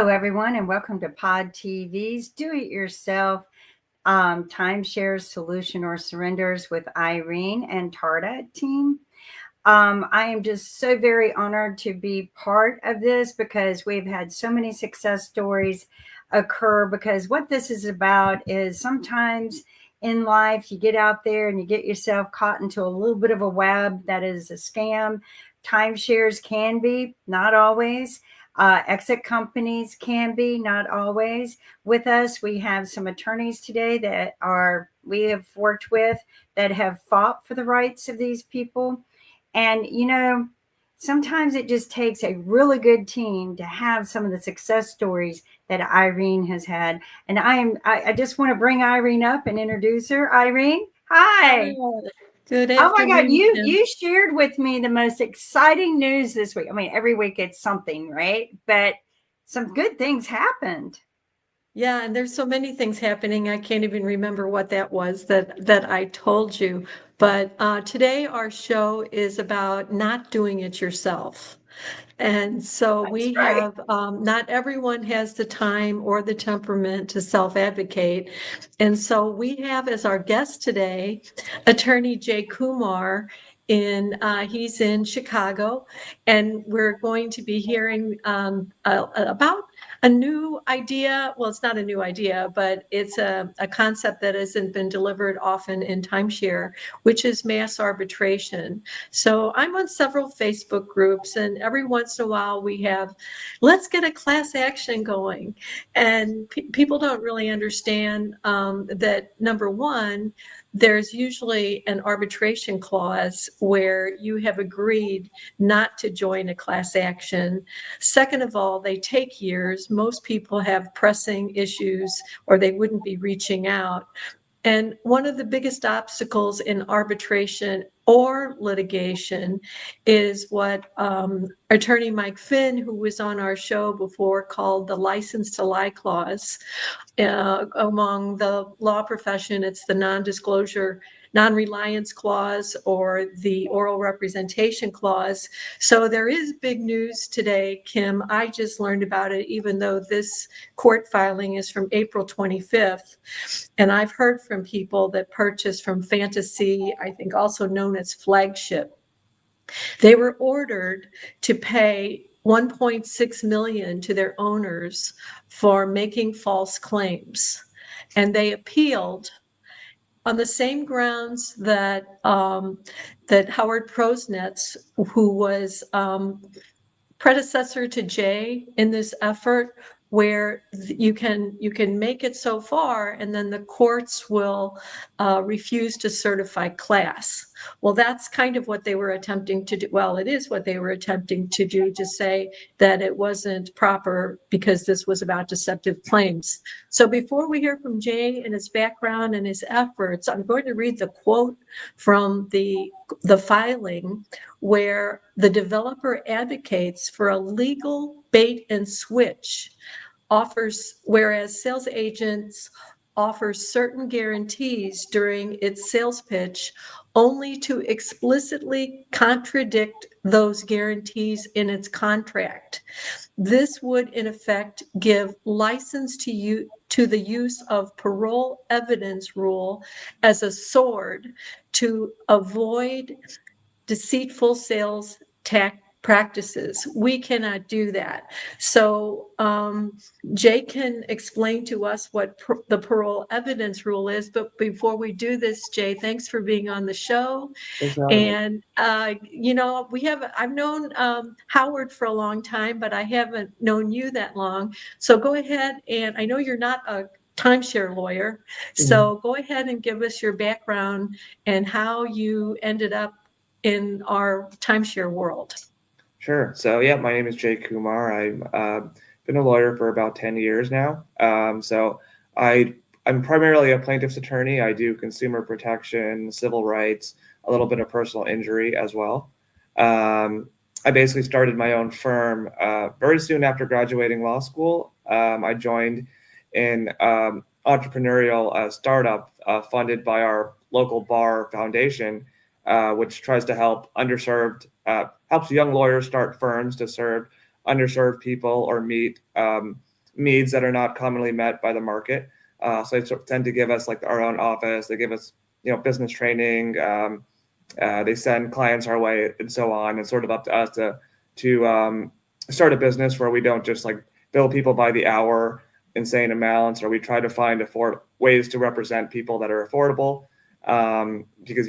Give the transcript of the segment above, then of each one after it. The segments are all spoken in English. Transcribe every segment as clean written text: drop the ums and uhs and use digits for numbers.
Hello, everyone, and welcome to Pod TV's Do It Yourself Timeshare Solution or Surrenders with Irene and Tarda team. I am just so very honored to be part of this because we've had so many success stories occur. Because what this is about is sometimes in life you get out there and you get yourself caught into a little bit of a web that is a scam. Timeshares can be, not always. Exit companies can be, not always. With us, we have some attorneys today that we have worked with that have fought for the rights of these people. And, sometimes it just takes a really good team to have some of the success stories that Irene has had. And I just want to bring Irene up and introduce her. Irene, hi. Hi. Good Oh my God, afternoon, you Kim. you shared with me the most exciting news this week. I mean, every week it's something, right? But some good things happened. Yeah, and there's so many things happening. I can't even remember what that was that I told you. But today our show is about not doing it yourself. And so That's we right. have, not everyone has the time or the temperament to self-advocate. And so we have as our guest today, attorney Jay Kumar he's in Chicago, and we're going to be hearing about a new idea. Well, it's not a new idea, but it's a concept that hasn't been delivered often in timeshare, which is mass arbitration. So I'm on several Facebook groups, and every once in a while we have, let's get a class action going. And people don't really understand that, number one, there's usually an arbitration clause where you have agreed not to join a class action. Second of all, they take years. Most people have pressing issues or they wouldn't be reaching out. And one of the biggest obstacles in arbitration or litigation is what attorney Mike Finn, who was on our show before, called the license to lie clause. Among the law profession, it's the non-disclosure, non-reliance clause or the oral representation clause. So there is big news today, Kim. I just learned about it, even though this court filing is from April 25th. And I've heard from people that purchased from Fantasy, I think also known as Flagship. They were ordered to pay 1.6 million to their owners for making false claims. And they appealed on the same grounds that Howard Prosnetz, who was predecessor to Jay in this effort, where you can make it so far and then the courts will refuse to certify class. Well, that's kind of what they were attempting to do. Well, it is what they were attempting to do, to say that it wasn't proper because this was about deceptive claims. So before we hear from Jay and his background and his efforts, I'm going to read the quote from the filing, where the developer advocates for a legal bait and switch, whereas sales agents offer certain guarantees during its sales pitch only to explicitly contradict those guarantees in its contract. This would, in effect, give license to the use of parole evidence rule as a sword to avoid deceitful sales tax practices. We cannot do that. So Jay can explain to us what the parole evidence rule is. But before we do this, Jay, thanks for being on the show. Thanks for having me. And I've known Howard for a long time, but I haven't known you that long. So go ahead, and I know you're not a timeshare lawyer. So go ahead and give us your background and how you ended up in our timeshare world. Sure. So, yeah, my name is Jay Kumar. I've been a lawyer for about 10 years now. I'm primarily a plaintiff's attorney. I do consumer protection, civil rights, a little bit of personal injury as well. I basically started my own firm very soon after graduating law school. I joined an entrepreneurial startup funded by our local bar foundation, which tries to help helps young lawyers start firms to serve underserved people or meet needs that are not commonly met by the market. So they tend to give us like our own office. They give us, business training. They send clients our way and so on. It's sort of up to us to start a business where we don't just like bill people by the hour insane amounts, or we try to find ways to represent people that are affordable, because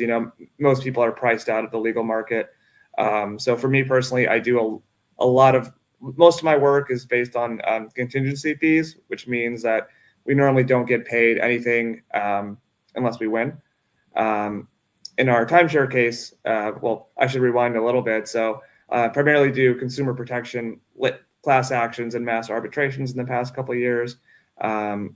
most people are priced out of the legal market. So for me personally, I do most of my work is based on contingency fees, which means that we normally don't get paid anything unless we win. In our timeshare case, well, I should rewind a little bit. So primarily do consumer protection, class actions, and mass arbitrations in the past couple of years. I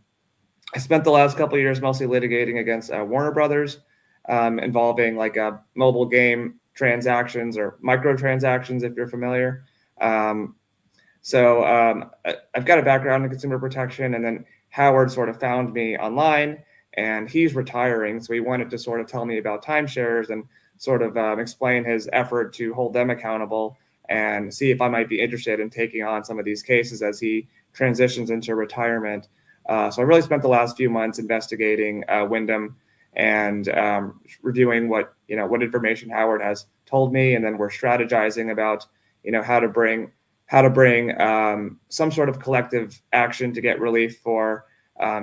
spent the last couple of years mostly litigating against Warner Brothers, involving like mobile game transactions or microtransactions, if you're familiar. So I've got a background in consumer protection, and then Howard sort of found me online, and he's retiring. So he wanted to sort of tell me about timeshares and sort of explain his effort to hold them accountable and see if I might be interested in taking on some of these cases as he transitions into retirement. So I really spent the last few months investigating Wyndham and reviewing what information Howard has told me, and then we're strategizing about how to bring some sort of collective action to get relief for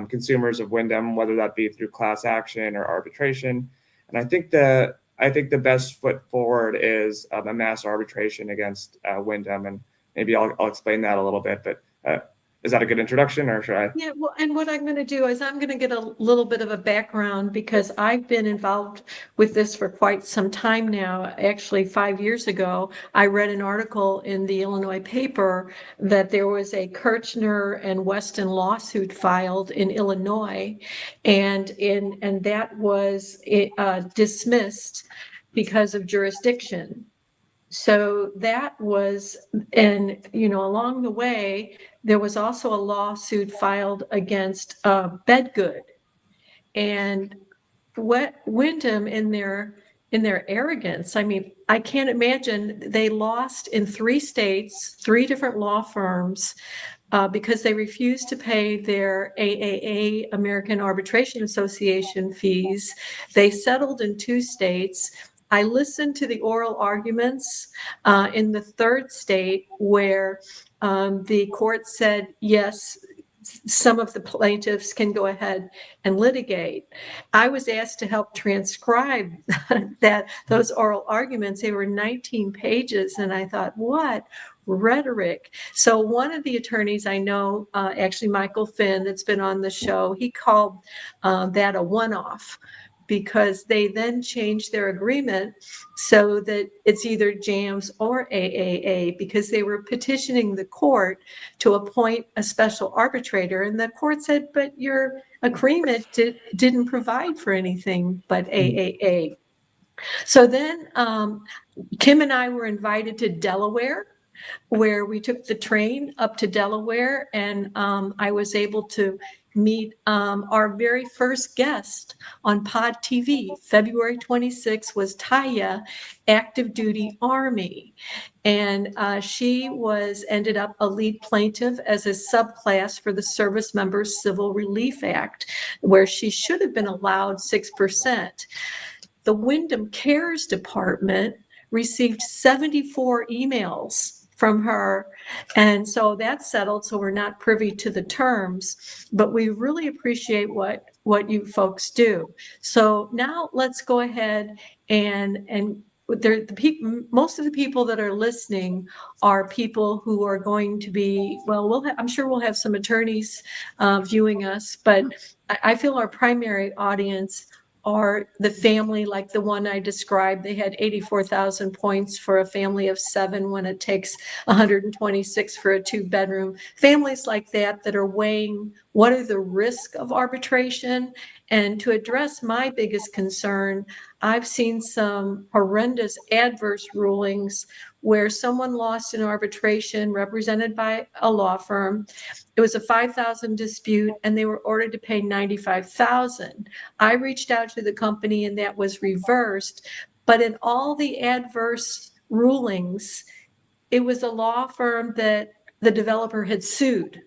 consumers of Wyndham, whether that be through class action or arbitration. And I think the best foot forward is a mass arbitration against Wyndham, and maybe I'll explain that a little bit. But is that a good introduction, or should I? Yeah, well, and what I'm going to do is I'm going to get a little bit of a background, because I've been involved with this for quite some time now. Actually, 5 years ago, I read an article in the Illinois paper that there was a Kirchner and Weston lawsuit filed in Illinois, and that was dismissed because of jurisdiction. So that was, and along the way, there was also a lawsuit filed against Bedgood, and Wyndham, in their arrogance. I mean, I can't imagine. They lost in 3 states, 3 different law firms, because they refused to pay their AAA, American Arbitration Association, fees. They settled in 2 states. I listened to the oral arguments in the 3rd state, where the court said, yes, some of the plaintiffs can go ahead and litigate. I was asked to help transcribe those oral arguments. They were 19 pages, and I thought, what rhetoric. So one of the attorneys I know, actually Michael Finn, that's been on the show, he called that a one-off, because they then changed their agreement so that it's either JAMS or AAA, because they were petitioning the court to appoint a special arbitrator. And the court said, but your agreement didn't provide for anything but AAA. So then Kim and I were invited to Delaware, where we took the train up to Delaware, and I was able to meet our very first guest on Pod TV. February 26th was Taya, active duty Army. And she ended up a lead plaintiff as a subclass for the Service Members Civil Relief Act, where she should have been allowed 6%. The Wyndham Cares Department received 74 emails from her, and so that's settled. So we're not privy to the terms, but we really appreciate what you folks do. So now let's go ahead and most of the people that are listening are people who are going to be, well, I'm sure we'll have some attorneys viewing us, but I feel our primary audience are the family, like the one I described. They had 84,000 points for a family of 7 when it takes 126 for a 2-bedroom. Families like that are weighing what are the risks of arbitration. And to address my biggest concern, I've seen some horrendous adverse rulings where someone lost an arbitration represented by a law firm. It was a $5,000 dispute, and they were ordered to pay $95,000. I reached out to the company, and that was reversed. But in all the adverse rulings, it was a law firm that the developer had sued.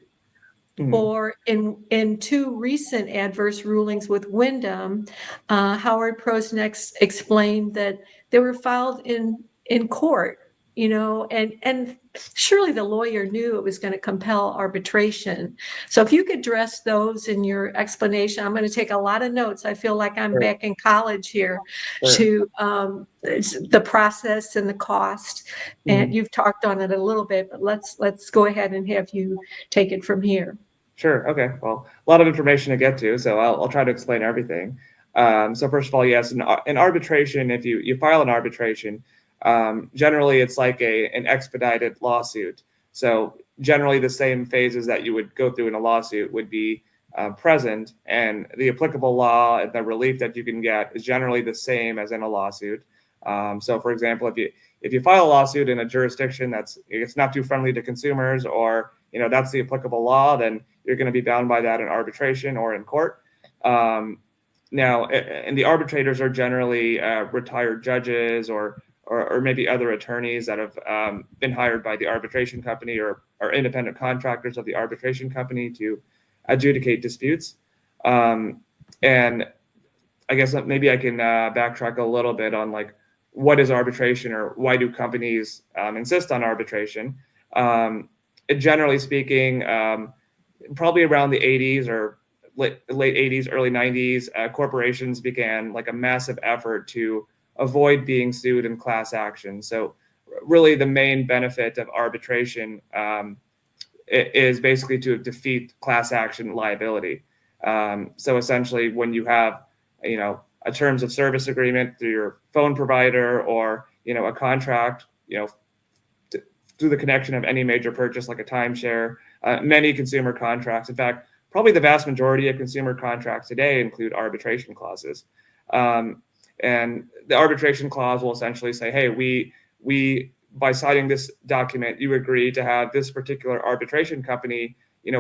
Mhm. or in two recent adverse rulings with Wyndham, Howard Prosnex explained that they were filed in court, and surely the lawyer knew it was going to compel arbitration. So if you could address those in your explanation, I'm going to take a lot of notes. I feel like I'm Sure. back in college here Sure. to the process and the cost. And Mhm. you've talked on it a little bit, but let's go ahead and have you take it from here. Sure. Okay. Well, a lot of information to get to, so I'll try to explain everything. So first of all, yes, in arbitration, if you file an arbitration, generally it's like an expedited lawsuit. So generally, the same phases that you would go through in a lawsuit would be present, and the applicable law and the relief that you can get is generally the same as in a lawsuit. So, for example, if you file a lawsuit in a jurisdiction it's not too friendly to consumers, or that's the applicable law, then you're going to be bound by that in arbitration or in court. Now, and the arbitrators are generally retired judges or maybe other attorneys that have been hired by the arbitration company or independent contractors of the arbitration company to adjudicate disputes. And I guess maybe I can backtrack a little bit on like what is arbitration, or why do companies insist on arbitration. Generally speaking, probably around the 80s or late 80s, early 90s, corporations began like a massive effort to avoid being sued in class action. So really the main benefit of arbitration is basically to defeat class action liability. So essentially when you have, a terms of service agreement through your phone provider, or, a contract, through the connection of any major purchase like a timeshare, many consumer contracts. In fact, probably the vast majority of consumer contracts today include arbitration clauses. And the arbitration clause will essentially say, hey, we by signing this document, you agree to have this particular arbitration company,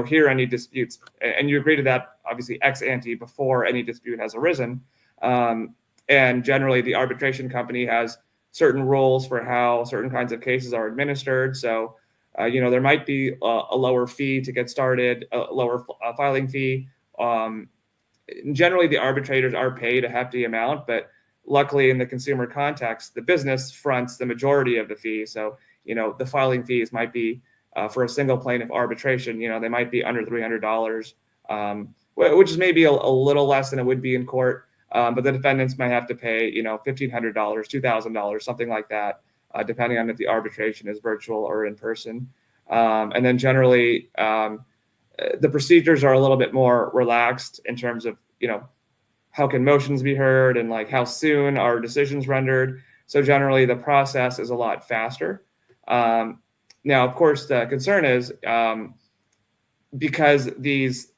hear any disputes, and you agree to that obviously ex ante before any dispute has arisen. And generally, the arbitration company has certain rules for how certain kinds of cases are administered. So, there might be a lower fee to get started, a lower filing fee. Generally, the arbitrators are paid a hefty amount, but luckily in the consumer context, the business fronts the majority of the fee. So, the filing fees might be for a single plaintiff arbitration, they might be under $300, which is maybe a little less than it would be in court. But the defendants might have to pay, $1,500, $2,000, something like that, depending on if the arbitration is virtual or in person. And then generally, the procedures are a little bit more relaxed in terms of, how can motions be heard and like how soon are decisions rendered. So generally, the process is a lot faster. Now, of course, the concern is because these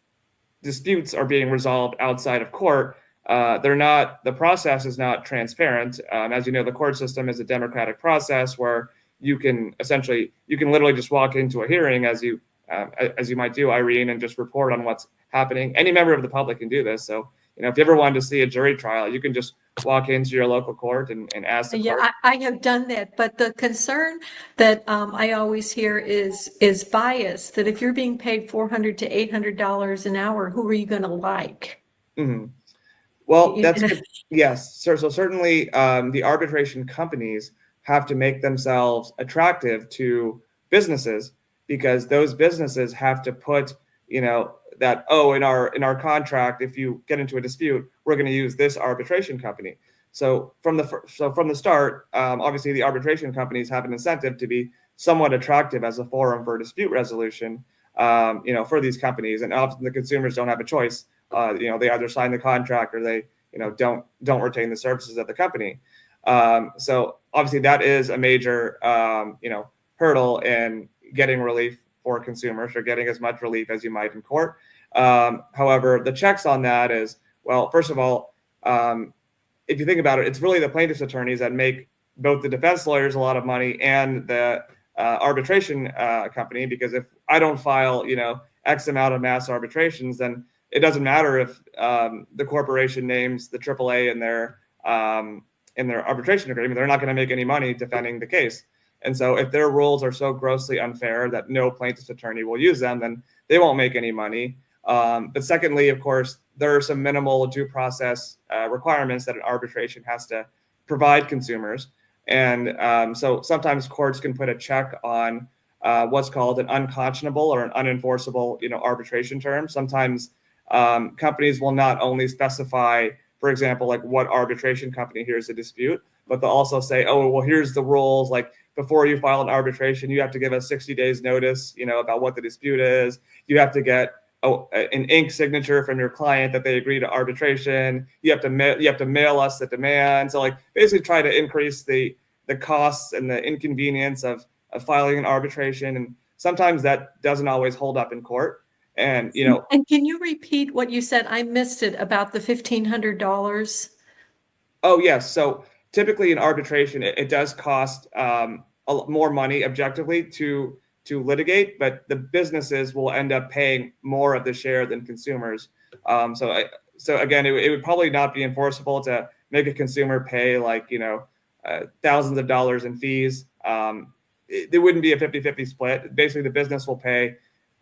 disputes are being resolved outside of court, the process is not transparent. As you know, the court system is a democratic process where you can literally just walk into a hearing as you might do, Irene, and just report on what's happening. Any member of the public can do this. So, if you ever wanted to see a jury trial, you can just walk into your local court and ask the court. Yeah, I have done that, but the concern that I always hear is bias. That if you're being paid $400 to $800 an hour, who are you going to like? Mm-hmm. Well, that's good. Yes. So certainly the arbitration companies have to make themselves attractive to businesses, because those businesses have to put, that, in our contract, if you get into a dispute, we're going to use this arbitration company. So from the start, obviously the arbitration companies have an incentive to be somewhat attractive as a forum for dispute resolution, for these companies, and often the consumers don't have a choice. They either sign the contract or they, don't retain the services of the company. So obviously that is a major, hurdle in getting relief for consumers, or getting as much relief as you might in court. However, the checks on that is, well, first of all, if you think about it, it's really the plaintiff's attorneys that make both the defense lawyers a lot of money and the arbitration company, because if I don't file, X amount of mass arbitrations, then it doesn't matter if the corporation names the AAA in their arbitration agreement. They're not going to make any money defending the case. And so if their rules are so grossly unfair that no plaintiff's attorney will use them, then they won't make any money. But secondly, of course, there are some minimal due process requirements that an arbitration has to provide consumers. And so sometimes courts can put a check on what's called an unconscionable or an unenforceable, arbitration term. Sometimes companies will not only specify, for example, like what arbitration company hears the dispute, but they'll also say, oh, well, here's the rules. Like before you file an arbitration, you have to give us 60 days notice, about what the dispute is. You have to get an ink signature from your client that they agree to arbitration. You have to mail us the demand. So like basically try to increase the costs and the inconvenience of filing an arbitration. And sometimes that doesn't always hold up in court. And And can you repeat what you said? I missed it about the $1,500. Oh yes. So typically in arbitration, it does cost more money objectively to litigate, but the businesses will end up paying more of the share than consumers. So again, it would probably not be enforceable to make a consumer pay like thousands of dollars in fees. There wouldn't be a 50-50 split. Basically, the business will pay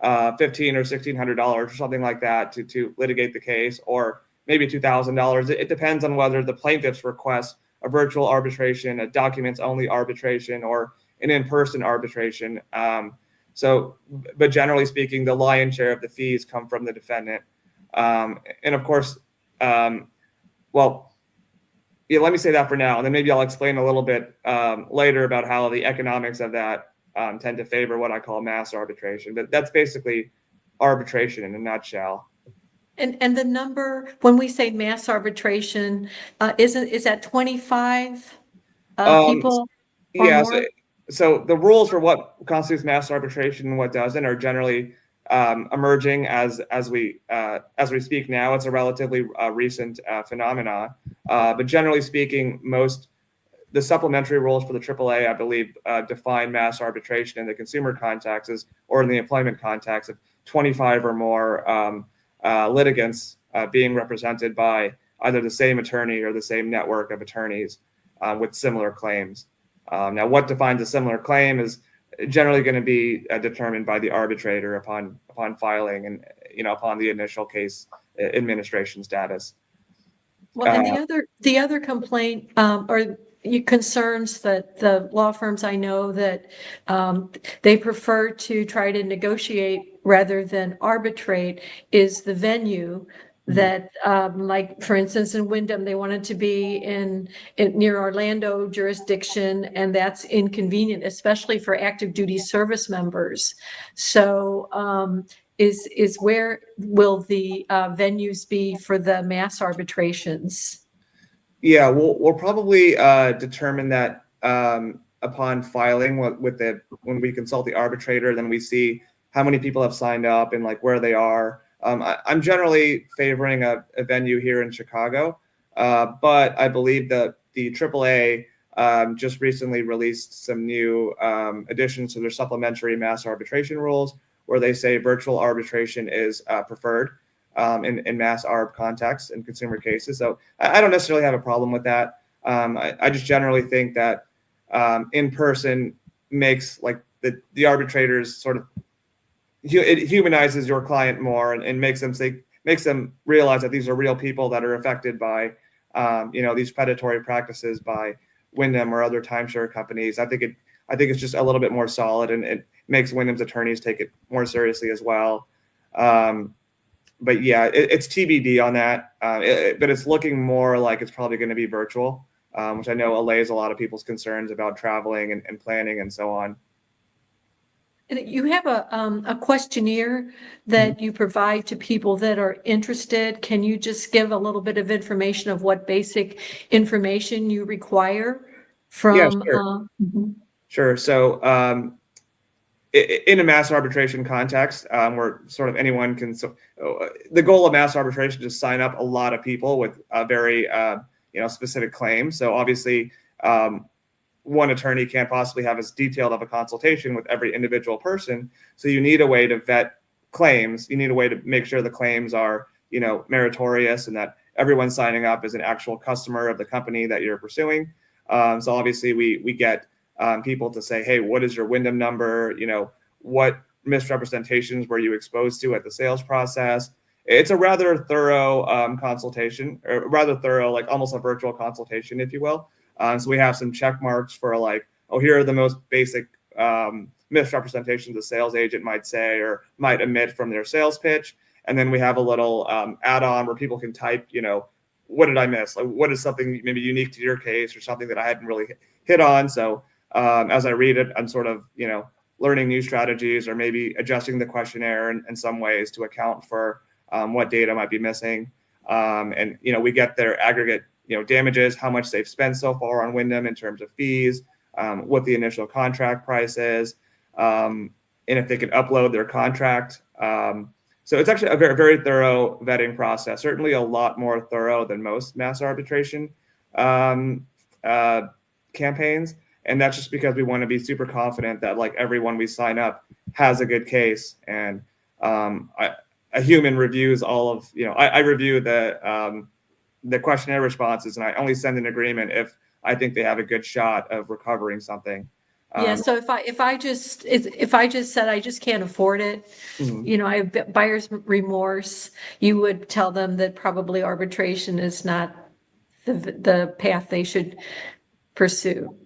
$1,500 or $1,600 or something like that to litigate the case, or maybe $2,000. It depends on whether the plaintiffs request a virtual arbitration, a documents-only arbitration, or an in-person arbitration. But generally speaking, the lion's share of the fees come from the defendant. And of course, let me say that for now, and then maybe I'll explain a little bit later about how the economics of that tend to favor what I call mass arbitration. But that's basically arbitration in a nutshell. And the number, when we say mass arbitration, is that 25 people or Yeah. more? So the rules for what constitutes mass arbitration and what doesn't are generally emerging as we speak now. It's a relatively recent phenomenon, but generally speaking, the supplementary rules for the AAA, I believe, define mass arbitration in the consumer context or in the employment context of 25 or more litigants being represented by either the same attorney or the same network of attorneys with similar claims. Now, what defines a similar claim is generally going to be determined by the arbitrator upon filing and upon the initial case administration status. Well, and the other complaint or concerns that the law firms I know that they prefer to try to negotiate rather than arbitrate is the venue. That like for instance in Wyndham they wanted to be in near Orlando jurisdiction, and that's inconvenient, especially for active duty service members. So is where will the venues be for the mass arbitrations? Yeah, we'll probably determine that upon filing when we consult the arbitrator. Then we see how many people have signed up and like where they are. I'm generally favoring a venue here in Chicago, but I believe that the AAA just recently released some new additions to their supplementary mass arbitration rules, where they say virtual arbitration is preferred in mass arb context in consumer cases. So I don't necessarily have a problem with that. I just generally think that in person makes like the arbitrators sort of it humanizes your client more and makes them realize that these are real people that are affected by these predatory practices by Wyndham or other timeshare companies. I think it's just a little bit more solid, and it makes Wyndham's attorneys take it more seriously as well. But yeah, it's TBD on that. But it's looking more like it's probably going to be virtual, which I know allays a lot of people's concerns about traveling and planning and so on. And you have a questionnaire that you provide to people that are interested. Can you just give a little bit of information of what basic information you require from? Yeah, sure. Sure. So in a mass arbitration context, where sort of anyone can, the goal of mass arbitration is to sign up a lot of people with a very specific claims. So obviously, one attorney can't possibly have as detailed of a consultation with every individual person. So you need a way to vet claims. You need a way to make sure the claims are, meritorious and that everyone signing up is an actual customer of the company that you're pursuing. So obviously we get people to say, hey, what is your Wyndham number? What misrepresentations were you exposed to at the sales process? It's a rather thorough consultation, or rather thorough, like almost a virtual consultation, if you will. So we have some check marks for like, oh, here are the most basic misrepresentations a sales agent might say or might omit from their sales pitch. And then we have a little add-on where people can type, what did I miss? Like, what is something maybe unique to your case or something that I hadn't really hit on? So as I read it, I'm sort of, learning new strategies or maybe adjusting the questionnaire in some ways to account for what data might be missing. And, we get their aggregate, damages, how much they've spent so far on Wyndham in terms of fees, what the initial contract price is, and if they can upload their contract. So it's actually a very, very thorough vetting process, certainly a lot more thorough than most mass arbitration campaigns. And that's just because we want to be super confident that like everyone we sign up has a good case. And a human reviews all of, I review the questionnaire responses, and I only send an agreement if I think they have a good shot of recovering something. Yeah. So if I just said I just can't afford it, Mhm. I have buyer's remorse, you would tell them that probably arbitration is not the path they should pursue.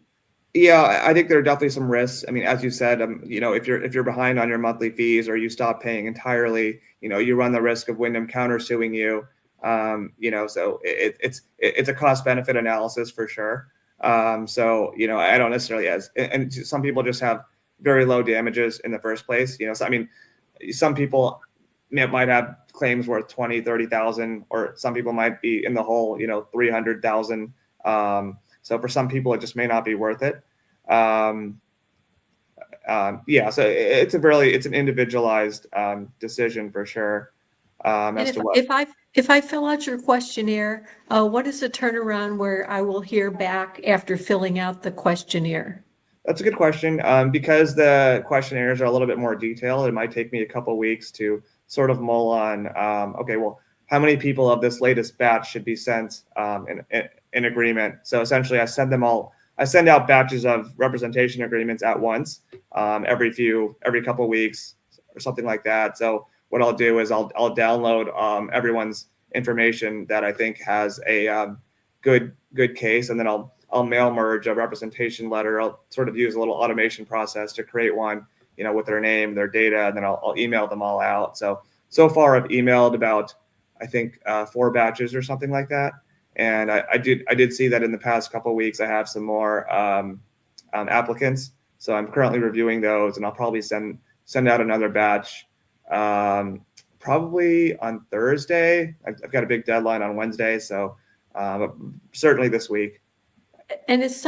Yeah, I think there are definitely some risks. I mean, as you said, if you're behind on your monthly fees or you stop paying entirely, you run the risk of Wyndham countersuing you. So it's a cost benefit analysis for sure. So I don't necessarily and some people just have very low damages in the first place. So I mean, some people might have claims worth 20, 30,000, or some people might be in the hole, 300,000. So for some people, it just may not be worth it. So it's an individualized decision for sure. As to what. If I fill out your questionnaire, what is the turnaround where I will hear back after filling out the questionnaire? That's a good question. Because the questionnaires are a little bit more detailed, it might take me a couple weeks to sort of mull on, okay, well, how many people of this latest batch should be sent in agreement? So essentially, I send out batches of representation agreements at once, every couple weeks or something like that. So what I'll do is I'll download everyone's information that I think has a good case, and then I'll mail merge a representation letter. I'll sort of use a little automation process to create one, with their name, their data, and then I'll email them all out. So far I've emailed about, I think, 4 batches or something like that. And I did see that in the past couple of weeks I have some more applicants. So I'm currently reviewing those, and I'll probably send out another batch probably on Thursday. I've got a big deadline on Wednesday, so certainly this week. And is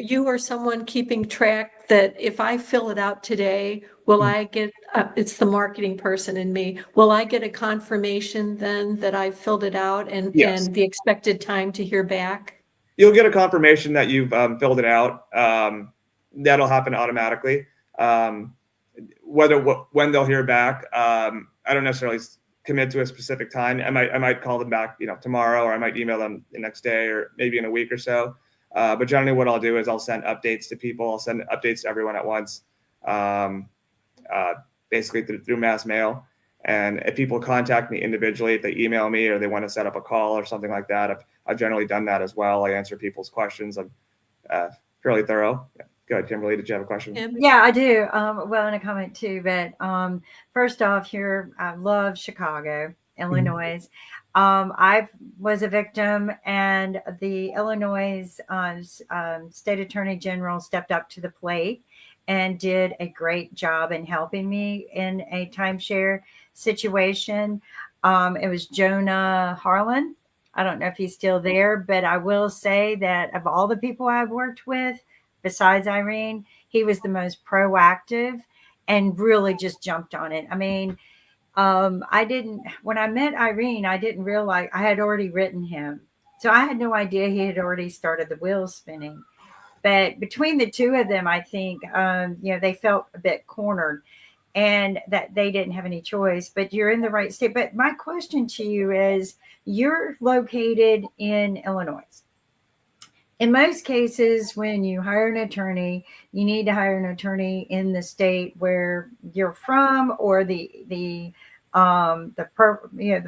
you or someone keeping track that if I fill it out today, will I get, it's the marketing person in me, will I get a confirmation then that I filled it out Yes. and the expected time to hear back? You'll get a confirmation that you've filled it out. That'll happen automatically. When they'll hear back, I don't necessarily commit to a specific time. I might call them back, tomorrow, or I might email them the next day, or maybe in a week or so. But generally, what I'll do is I'll send updates to people. I'll send updates to everyone at once, basically through mass mail. And if people contact me individually, if they email me or they want to set up a call or something like that, I've generally done that as well. I answer people's questions. I'm fairly thorough. Yeah. Go ahead, Kimberly. Did you have a question? Yeah, I do. Well, and a comment too. But first off, here I love Chicago, Illinois. I was a victim, and the Illinois State Attorney General stepped up to the plate and did a great job in helping me in a timeshare situation. It was Jonah Harlan. I don't know if he's still there, but I will say that of all the people I've worked with, besides Irene, he was the most proactive and really just jumped on it. I mean, when I met Irene, I didn't realize I had already written him. So I had no idea he had already started the wheels spinning. But between the two of them, I think, they felt a bit cornered and that they didn't have any choice. But you're in the right state. But my question to you is, you're located in Illinois. in most cases, when you hire an attorney, you need to hire an attorney in the state where you're from, or the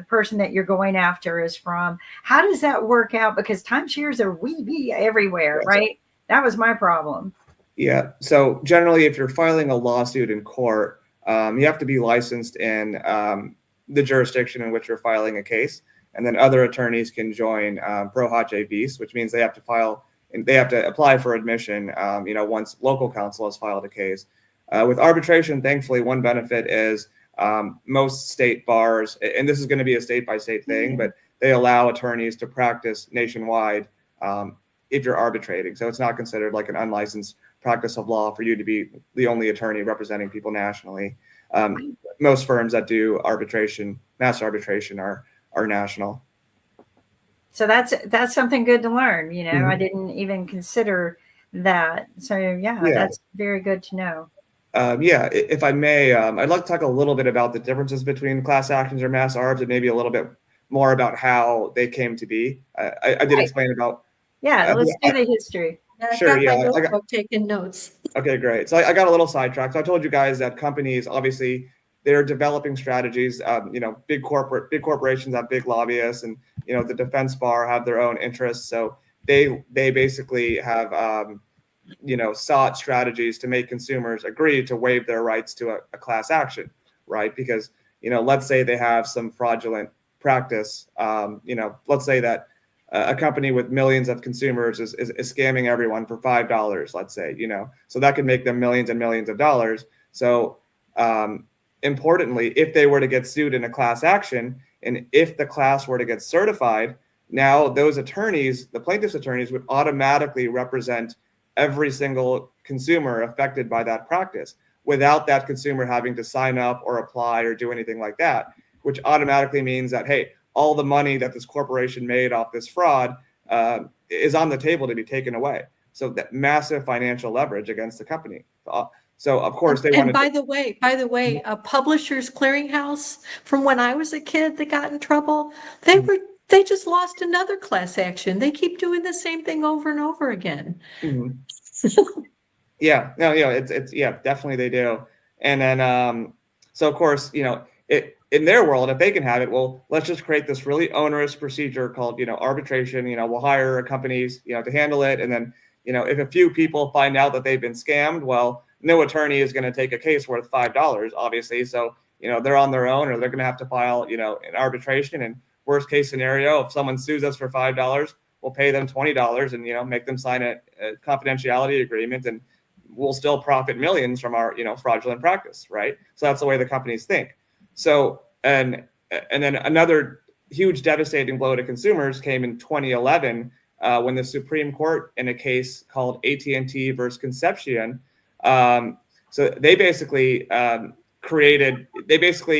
person that you're going after is from. How does that work out? Because timeshares are wee everywhere, Yes. right? That was my problem. Yeah. So generally, if you're filing a lawsuit in court, you have to be licensed in the jurisdiction in which you're filing a case, and then other attorneys can join pro hac vis, which means they have to file and they have to apply for admission. Once local counsel has filed a case. With arbitration, thankfully, one benefit is most state bars, and this is going to be a state by state thing, but they allow attorneys to practice nationwide if you're arbitrating. So it's not considered like an unlicensed practice of law for you to be the only attorney representing people nationally. Most firms that do arbitration, mass arbitration, are national. So that's something good to learn. I didn't even consider that. So yeah, that's very good to know. If I may, I'd like to talk a little bit about the differences between class actions or mass arbs, and maybe a little bit more about how they came to be. I did explain about. Yeah, let's do the history. Sure. I got taking notes. Okay, great. So I got a little sidetracked. So I told you guys that companies, obviously, they're developing strategies. Big corporations have big lobbyists, and the defense bar have their own interests. So they basically have sought strategies to make consumers agree to waive their rights to a class action, right? Because let's say they have some fraudulent practice. Let's say that a company with millions of consumers is scamming everyone for $5, let's say, so that could make them millions and millions of dollars. So importantly, if they were to get sued in a class action, and if the class were to get certified, now those attorneys, the plaintiff's attorneys, would automatically represent every single consumer affected by that practice without that consumer having to sign up or apply or do anything like that, which automatically means that, hey, all the money that this corporation made off this fraud is on the table to be taken away. So that massive financial leverage against the company. So of course they want to. By the way, a Publishers Clearinghouse, from when I was a kid that got in trouble, they just lost another class action. They keep doing the same thing over and over again. Yeah, no, it's definitely they do. And then so of course, in their world, if they can have it, well, let's just create this really onerous procedure called, arbitration. We'll hire companies, to handle it. And then, if a few people find out that they've been scammed, well, no attorney is going to take a case worth $5, obviously. So, they're on their own, or they're going to have to file, an arbitration. And worst case scenario, if someone sues us for $5, we'll pay them $20 and, make them sign a confidentiality agreement, and we'll still profit millions from our, fraudulent practice, right? So that's the way the companies think. So, and then another huge devastating blow to consumers came in 2011 when the Supreme Court, in a case called AT&T versus Concepcion, so they basically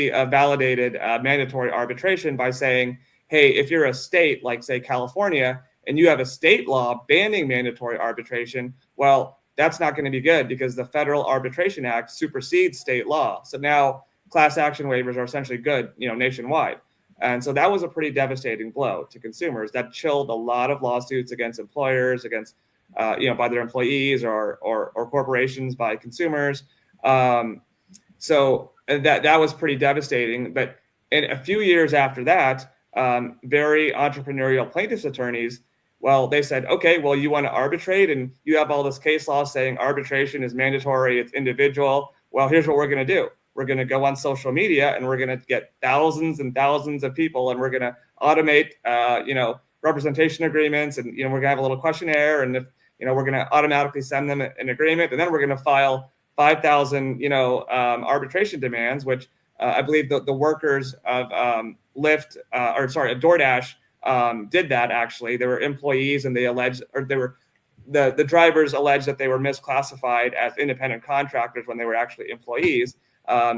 validated mandatory arbitration by saying, hey, if you're a state like, say, California, and you have a state law banning mandatory arbitration, well, that's not going to be good because the Federal Arbitration Act supersedes state law. So now class action waivers are essentially good, nationwide. And so that was a pretty devastating blow to consumers. That chilled a lot of lawsuits against employers, against, by their employees, or corporations by consumers. So that was pretty devastating. But in a few years after that, very entrepreneurial plaintiffs' attorneys, well, they said, okay, well, you want to arbitrate, and you have all this case law saying arbitration is mandatory, it's individual. Well, here's what we're going to do. We're going to go on social media, and we're going to get thousands and thousands of people, and we're going to automate, representation agreements, and we're going to have a little questionnaire, and if we're going to automatically send them an agreement, and then we're going to file 5,000 arbitration demands, which I believe the workers of Lyft, DoorDash did that. Actually, they were employees, and they alleged, or they were the drivers alleged that they were misclassified as independent contractors when they were actually employees.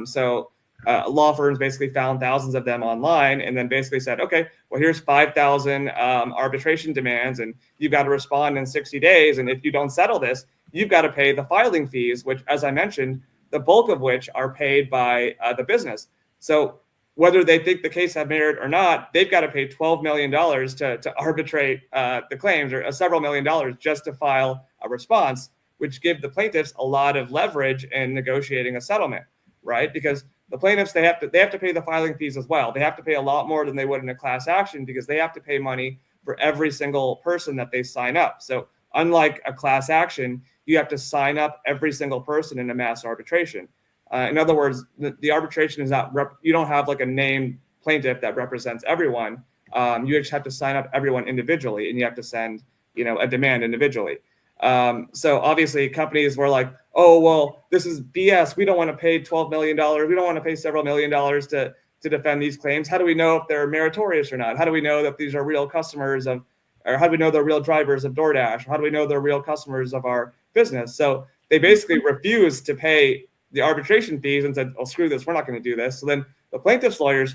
So law firms basically found thousands of them online, and then basically said, okay, well, here's 5,000 arbitration demands, and you've got to respond in 60 days. And if you don't settle this, you've got to pay the filing fees, which, as I mentioned, the bulk of which are paid by the business. So whether they think the case had merit or not, they've got to pay $12 million to arbitrate the claims, or several $1,000,000 just to file a response, which give the plaintiffs a lot of leverage in negotiating a settlement, right? Because the plaintiffs, they have to pay the filing fees as well. They have to pay a lot more than they would in a class action, because they have to pay money for every single person that they sign up. So unlike a class action, you have to sign up every single person in a mass arbitration. In other words, the arbitration is not, you don't have like a named plaintiff that represents everyone. You just have to sign up everyone individually, and you have to send, a demand individually. So obviously companies were like, oh, well, this is BS. We don't want to pay $12 million. We don't want to pay several $1,000,000 to defend these claims. How do we know if they're meritorious or not? How do we know that these are real customers or how do we know they're real drivers of DoorDash? Or how do we know they're real customers of our business? So they basically refused to pay the arbitration fees and said, oh, screw this, we're not going to do this. So then the plaintiff's lawyers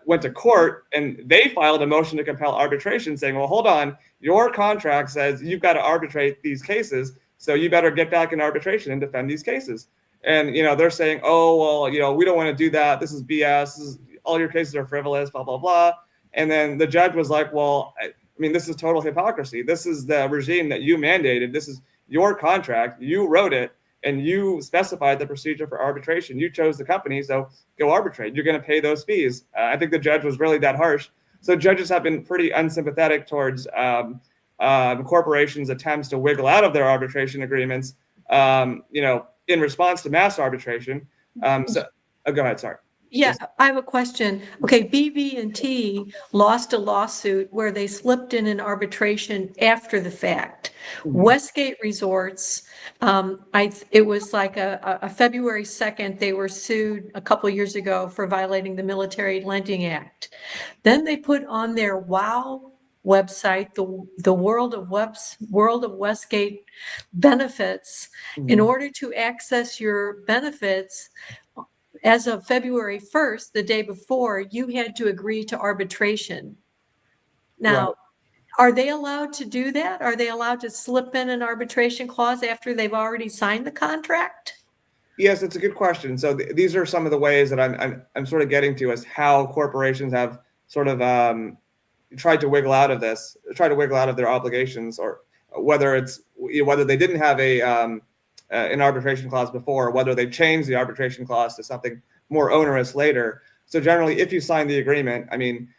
went to court, and they filed a motion to compel arbitration saying, well, hold on, your contract says you've got to arbitrate these cases, so you better get back in arbitration and defend these cases. And, they're saying, oh, well, we don't want to do that. This is BS. All your cases are frivolous, blah, blah, blah. And then the judge was like, well, I mean, this is total hypocrisy. This is the regime that you mandated. This is your contract. You wrote it, and you specified the procedure for arbitration. You chose the company, so go arbitrate. You're going to pay those fees. I think the judge was really that harsh. So judges have been pretty unsympathetic towards corporations' attempts to wiggle out of their arbitration agreements, in response to mass arbitration. Go ahead, sorry. Yeah, I have a question. Okay, BB&T lost a lawsuit where they slipped in an arbitration after the fact. Westgate Resorts, it was like a February 2nd, they were sued a couple of years ago for violating the Military Lending Act. Then they put on their WOW website, the World of Westgate benefits. In order to access your benefits, as of February 1st, the day before, you had to agree to arbitration. Now, Right. Are they allowed to do that? Are they allowed to slip in an arbitration clause after they've already signed the contract? Yes, it's a good question. So these are some of the ways that I'm sort of getting to, as how corporations have sort of tried to wiggle out of their obligations, or whether they didn't have an arbitration clause before, or whether they changed the arbitration clause to something more onerous later. So generally, if you sign the agreement, I mean,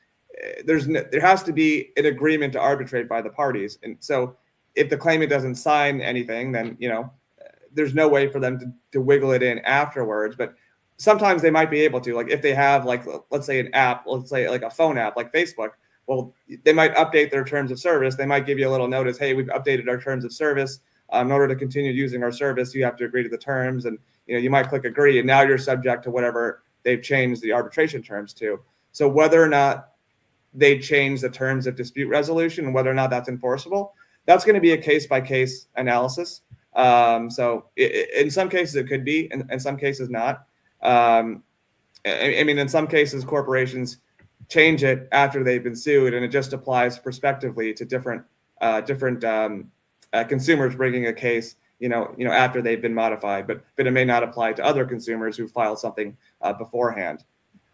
there has to be an agreement to arbitrate by the parties. And so if the claimant doesn't sign anything, then, there's no way for them to wiggle it in afterwards. But sometimes they might be able to, like if they have, like, let's say an app, let's say like a phone app like Facebook, well, they might update their terms of service. They might give you a little notice, hey, we've updated our terms of service. In order to continue using our service, you have to agree to the terms, and you might click agree, and now you're subject to whatever they've changed the arbitration terms to. So whether or not they change the terms of dispute resolution and whether or not that's enforceable, that's going to be a case-by-case analysis. So in some cases it could be, in some cases not. I mean, in some cases corporations change it after they've been sued, and it just applies prospectively to different consumers bringing a case, after they've been modified, but it may not apply to other consumers who filed something beforehand.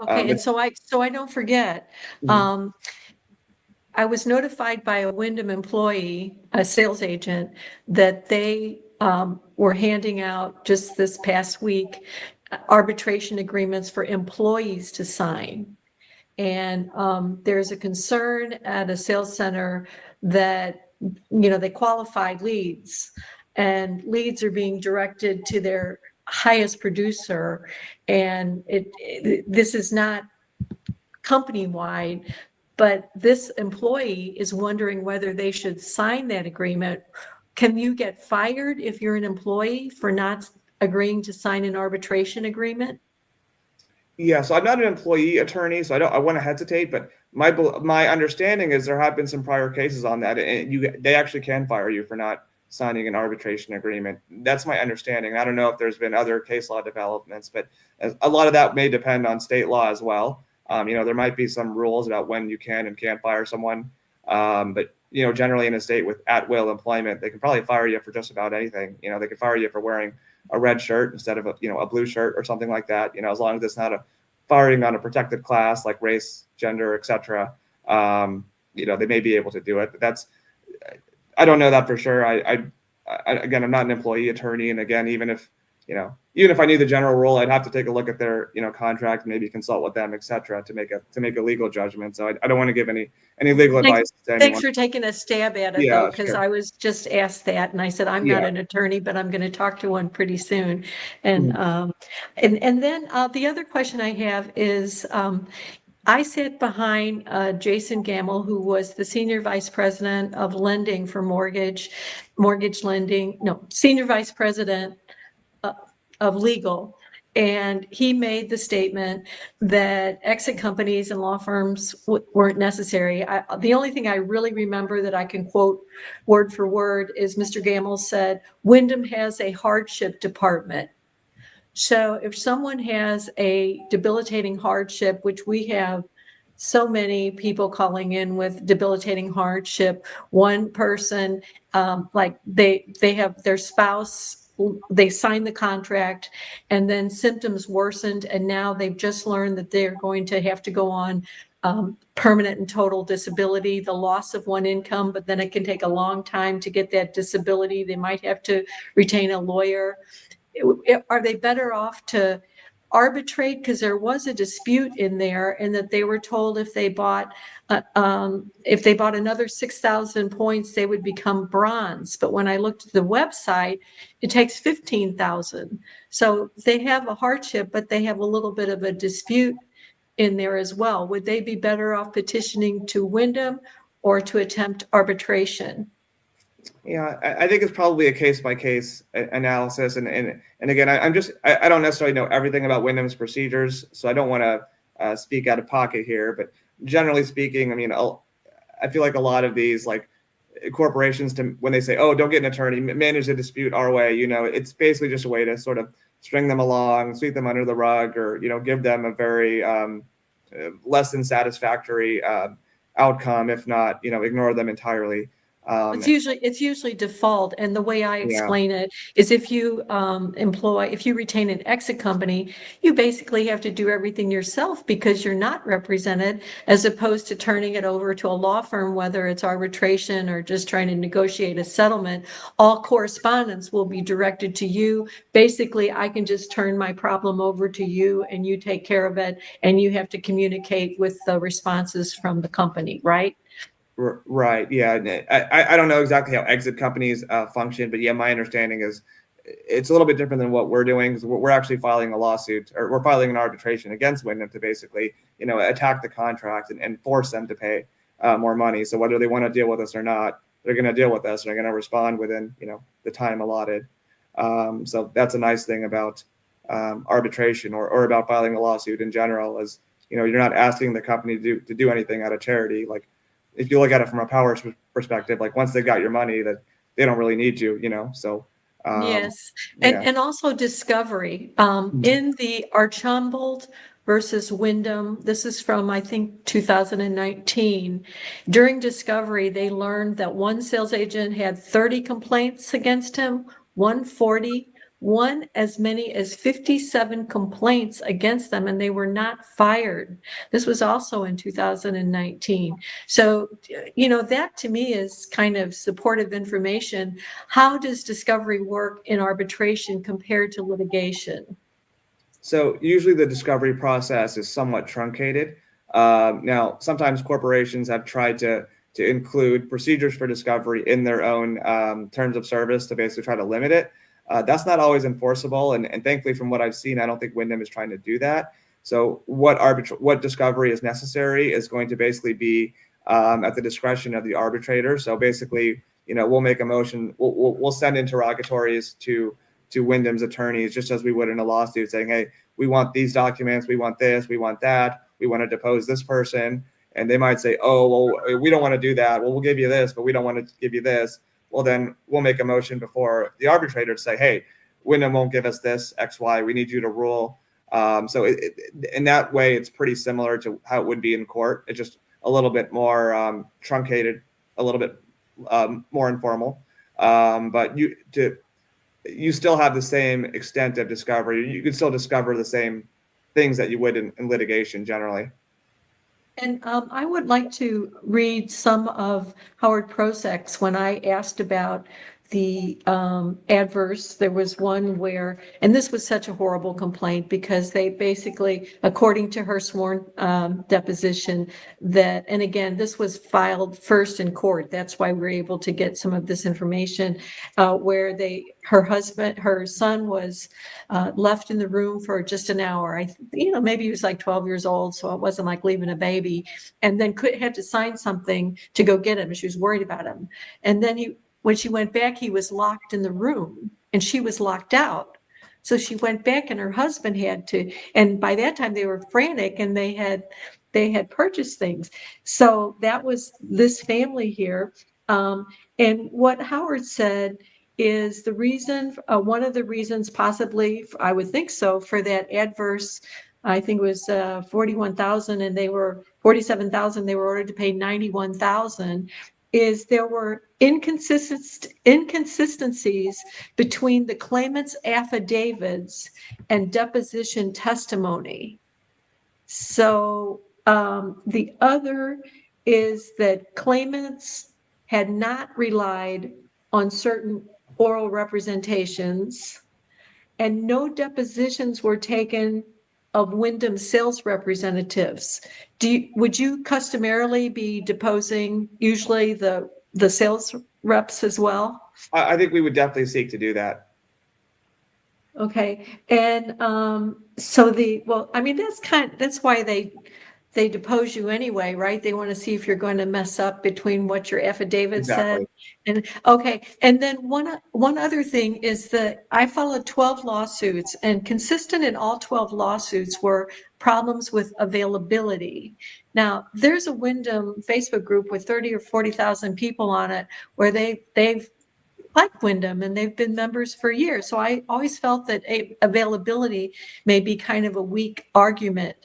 Okay, and so I don't forget, I was notified by a Wyndham employee, a sales agent, that they were handing out just this past week arbitration agreements for employees to sign. And there's a concern at a sales center that, they qualified leads, and leads are being directed to their highest producer. And this is not company-wide, but this employee is wondering whether they should sign that agreement. Can you get fired if you're an employee for not agreeing to sign an arbitration agreement? Yeah, so I'm not an employee attorney, so I want to hesitate, but my understanding is there have been some prior cases on that, and they actually can fire you for not signing an arbitration agreement. That's my understanding. I don't know if there's been other case law developments, but a lot of that may depend on state law as well. There might be some rules about when you can and can't fire someone, but generally in a state with at-will employment, they can probably fire you for just about anything. They can fire you for wearing a red shirt instead of a blue shirt or something like that, as long as it's not firing on a protected class like race, gender, etc., they may be able to do it. But I don't know that for sure. Again, I'm not an employee attorney, and again, even if I knew the general rule, I'd have to take a look at their contract, maybe consult with them, etc., to make a legal judgment. So I don't want to give any legal advice to anyone. Thanks for taking a stab at it, though, because sure. I was just asked that, and I said I'm not an attorney, but I'm going to talk to one pretty soon. And and then the other question I have is, I sat behind Jason Gamble, who was the senior vice president of lending for mortgage lending, no, senior vice president of legal. And he made the statement that exit companies and law firms weren't necessary. The only thing I really remember that I can quote word for word is Mr. Gamble said, Wyndham has a hardship department. So if someone has a debilitating hardship, which we have so many people calling in with debilitating hardship, one person, like they have their spouse, they signed the contract and then symptoms worsened, and now they've just learned that they're going to have to go on permanent and total disability, the loss of one income, but then it can take a long time to get that disability. They might have to retain a lawyer. Are they better off to arbitrate? Because there was a dispute in there, and that they were told if they bought another 6,000 points, they would become bronze. But when I looked at the website, it takes 15,000. So they have a hardship, but they have a little bit of a dispute in there as well. Would they be better off petitioning to Wyndham or to attempt arbitration? Yeah, I think it's probably a case by case analysis, and again, I don't necessarily know everything about Wyndham's procedures, so I don't want to speak out of pocket here. But generally speaking, I mean, I feel like a lot of these like corporations, when they say, "Oh, don't get an attorney, manage the dispute our way," it's basically just a way to sort of string them along, sweep them under the rug, or give them a very less than satisfactory outcome, if not ignore them entirely. It's usually default, and the way I explain it is if you retain an exit company, you basically have to do everything yourself because you're not represented, as opposed to turning it over to a law firm, whether it's arbitration or just trying to negotiate a settlement. All correspondence will be directed to you. Basically, I can just turn my problem over to you and you take care of it, and you have to communicate with the responses from the company, right? Right. Yeah. I don't know exactly how exit companies function, but yeah, my understanding is it's a little bit different than what we're doing, because we're actually filing a lawsuit, or we're filing an arbitration against Wyndham to basically, attack the contract and force them to pay more money. So whether they want to deal with us or not, they're going to deal with us, and they're going to respond within, the time allotted. So that's a nice thing about arbitration, or about filing a lawsuit in general, is, you're not asking the company to do anything out of charity. Like, if you look at it from a power perspective, like once they got your money, that they don't really need you, so. Yes. And also discovery. In the Archambault versus Wyndham, this is from, I think, 2019. During discovery, they learned that one sales agent had 30 complaints against him, 140, one as many as 57 complaints against them, and they were not fired. This was also in 2019. So, that to me is kind of supportive information. How does discovery work in arbitration compared to litigation? So usually the discovery process is somewhat truncated. Now, sometimes corporations have tried to include procedures for discovery in their own terms of service to basically try to limit it. That's not always enforceable, and thankfully, from what I've seen, I don't think Wyndham is trying to do that. So what discovery is necessary is going to basically be at the discretion of the arbitrator. So basically, we'll make a motion, we'll send interrogatories to Wyndham's attorneys, just as we would in a lawsuit, saying, hey, we want these documents, we want this, we want that, we want to depose this person. And they might say, oh, well, we don't want to do that. Well, we'll give you this, but we don't want to give you this. Well, then we'll make a motion before the arbitrator to say, hey, Wyndham won't give us this, X, Y, we need you to rule. So in that way, it's pretty similar to how it would be in court. It's just a little bit more truncated, a little bit more informal. But you still have the same extent of discovery. You can still discover the same things that you would in litigation generally. And I would like to read some of Howard Prosek's when I asked about the adverse. There was one where, and this was such a horrible complaint because they basically, according to her sworn deposition, that, and again, this was filed first in court. That's why we're able to get some of this information, where her son was left in the room for just an hour. Maybe he was like 12 years old, so it wasn't like leaving a baby, and then had to sign something to go get him. She was worried about him. And then when she went back, he was locked in the room and she was locked out. So she went back and her husband had to, and by that time they were frantic and they had purchased things. So that was this family here. And what Howard said is the reason, one of the reasons possibly, I would think so, for that adverse, I think it was 41,000 and they were 47,000, they were ordered to pay 91,000, is there were inconsistencies between the claimant's affidavits and deposition testimony. So the other is that claimants had not relied on certain oral representations, and no depositions were taken of Wyndham sales representatives. Would you customarily be deposing usually the sales reps as well? I think we would definitely seek to do that. Okay, and so that's why they depose you anyway, right? They want to see if you're going to mess up between what your affidavit said. Exactly. And okay, and then one other thing is that I followed 12 lawsuits, and consistent in all 12 lawsuits were problems with availability. Now, there's a Wyndham Facebook group with 30 or 40,000 people on it where they've like Wyndham and they've been members for years. So I always felt that availability may be kind of a weak argument.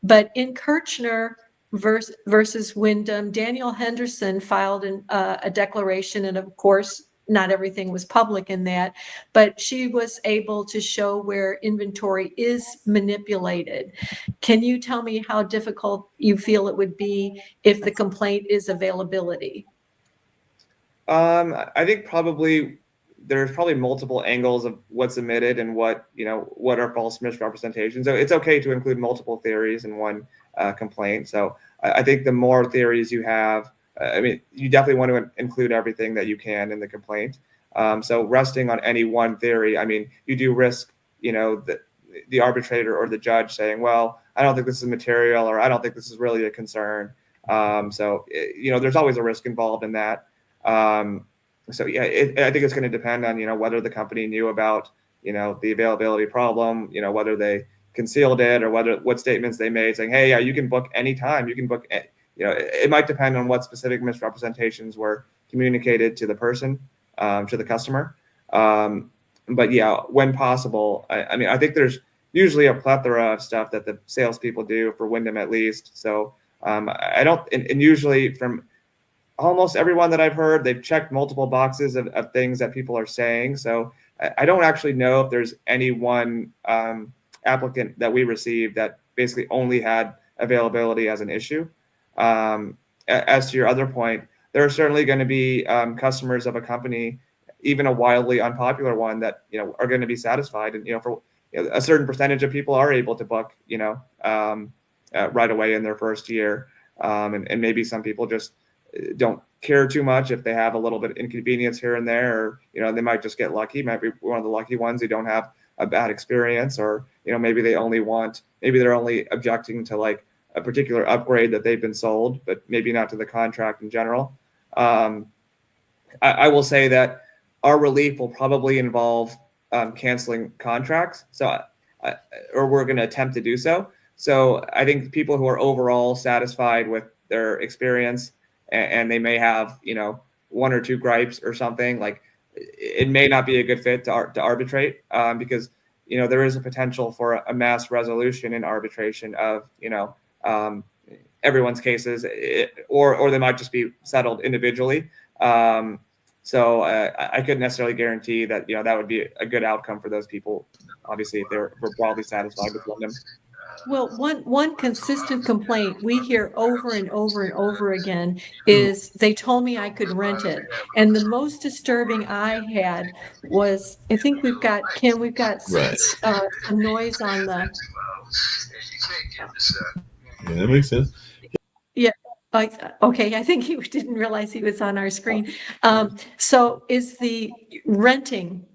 But in Kirchner versus Wyndham, Daniel Henderson filed a declaration, and of course, not everything was public in that, but she was able to show where inventory is manipulated. Can you tell me how difficult you feel it would be if the complaint is availability? I think there's probably multiple angles of what's admitted and what are false misrepresentations. So it's okay to include multiple theories in one complaint. So I think the more theories you have, you definitely want to include everything that you can in the complaint. So resting on any one theory, you do risk, the arbitrator or the judge saying, well, I don't think this is material, or I don't think this is really a concern. There's always a risk involved in that. I think it's going to depend on, whether the company knew about, the availability problem, whether they concealed it, or what statements they made saying, hey, yeah, you can book anytime. You can book, it might depend on what specific misrepresentations were communicated to the person, to the customer. But yeah, when possible, I think there's usually a plethora of stuff that the salespeople do for Wyndham at least. So I don't, and usually from almost everyone that I've heard, they've checked multiple boxes of things that people are saying. So I don't actually know if there's any one applicant that we received that basically only had availability as an issue. As to your other point, there are certainly going to be customers of a company, even a wildly unpopular one, that are going to be satisfied, and for a certain percentage of people are able to book right away in their first year, and maybe some people just don't care too much if they have a little bit of inconvenience here and there, or they might just get lucky, might be one of the lucky ones who don't have a bad experience, or maybe they're only objecting to like a particular upgrade that they've been sold, but maybe not to the contract in general. I will say that our relief will probably involve canceling contracts, or we're going to attempt to do so. So I think people who are overall satisfied with their experience, and they may have one or two gripes or something, like it may not be a good fit to arbitrate, because there is a potential for a mass resolution in arbitration of everyone's cases, or they might just be settled individually. So I couldn't necessarily guarantee that that would be a good outcome for those people, obviously, if they're broadly satisfied with Wyndham. Well, one consistent complaint we hear over and over and over again is they told me I could rent it. And the most disturbing I had was, I think we've got, Kim, we've got Right. some noise on the, Yeah, that makes sense. yeah. Okay, I think he didn't realize he was on our screen. So is the renting,